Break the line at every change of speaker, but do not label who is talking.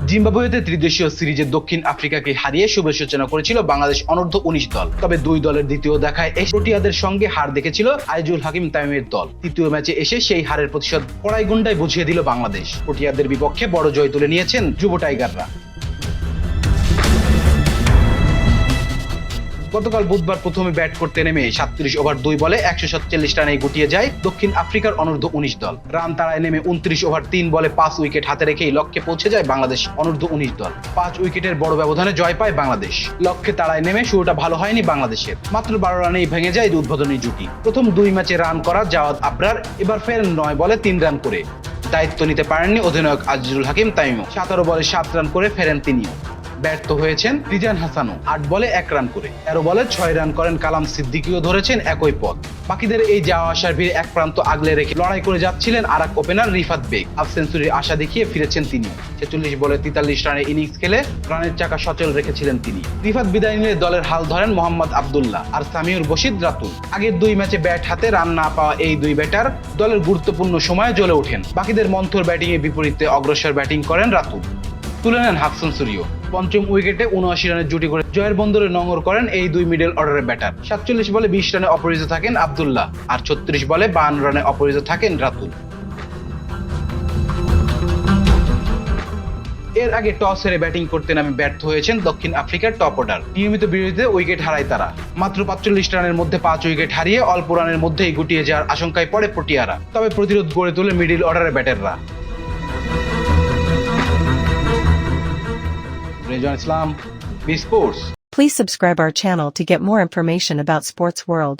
জিম্বাবুয়েতে ত্রিদেশীয় সিরিজে দক্ষিণ আফ্রিকাকে হারিয়ে শুভ সূচনা করেছিল বাংলাদেশ অনূর্ধ্ব 19 দল। তবে দুই দলের দ্বিতীয় দেখায় প্রোটিয়াদের সঙ্গে হার দেখেছিল আইজুল হাকিম তামিমের দল। তৃতীয় ম্যাচে এসে সেই হারের প্রতিশোধ কড়াইগুন্ডায় বুঝিয়ে দিল বাংলাদেশ। প্রোটিয়াদের বিপক্ষে বড় জয় তুলে নিয়েছেন যুব টাইগাররা। গতকাল বুধবার প্রথমে ব্যাট করতে নেমে 37 ওভার 2 বলে 147 রানে গুটিয়ে যায় দক্ষিণ আফ্রিকার অনূর্ধ্ব 19 দল। রান তাড়ায় নেমে 29 ওভার 3 বলে 5 উইকেট হাতে রেখেই লক্ষ্যে পৌঁছে যায় বাংলাদেশ অনূর্ধ্ব 19 দল। 5 উইকেটের বড় ব্যবধানে জয় পায় বাংলাদেশ। লক্ষ্যে তাড়ায় নেমে শুরুটা ভালো হয়নি বাংলাদেশের। মাত্র 12 রানেই ভেঙে যায় উদ্বোধনী জুটি। প্রথম 2 ম্যাচে রান করা জাওয়াদ আবরার এবার ফেরেন 9 বলে 3 রান করে। দায়িত্ব নিতে পারেননি অধিনায়ক আইজুল হাকিম তামিমও। 17 বলে 7 রান করে ফেরেন তিনিও। ব্যর্থ হয়েছেন রিজান হাসানও 8 বলে 1 রান করে। 13 বলে 6 রান করেন কালাম সিদ্দিকীও ধরেছেন একই পথ। বাকিদের এই যাওয়া আসার ভিড় এক প্রান্ত আগলে রেখে লড়াই করে যাচ্ছিলেন আরেক ওপেনার রিফাত বেগ। হাফ সেঞ্চুরির আশা দেখিয়ে ফিরেছেন তিনি। 46 বলে 43 রানের ইনিংস খেলে রানের চাকা সচল রেখেছিলেন তিনি। রিফাত বিদায় নিলে দলের হাল ধরেন মোহাম্মদ আব্দুল্লাহ আর সামিউর বশিদ রাতুল। আগের 2 ম্যাচে ব্যাট হাতে রান না পাওয়া এই দুই ব্যাটার দলের গুরুত্বপূর্ণ সময়ে জ্বলে ওঠেন। বাকিদের মন্থর ব্যাটিং এর বিপরীতে অগ্রসর ব্যাটিং করেন রাতুল। তুলে নেন হাফ সেঞ্চুরিও। পঞ্চম উইকেটে 79 রানের জুটি করে জয়ের বন্দরে নোঙর করেন এই দুই মিডল অর্ডারের ব্যাটার। 47 বলে 20 রানে অপরাজিত থাকেন আব্দুল্লাহ আর 36 বলে 52 রানে অপরাজিত থাকেন রাতুল। এর আগে টস হেরে ব্যাটিং করতে নামে ব্যর্থ হয়েছেন দক্ষিণ আফ্রিকার টপ অর্ডার। নিয়মিত বিরতিতে উইকেট হারায় তারা। মাত্র 45 রানের মধ্যে 5 উইকেট হারিয়ে অল্প রানের মধ্যেই গুটিয়ে যাওয়ার আশঙ্কায় পড়ে প্রোটিয়ারা। তবে প্রতিরোধ গড়ে তোলে মিডল অর্ডারের ব্যাটাররা। Rezan Islam, B sports.
Please subscribe our channel to get more information about Sports World.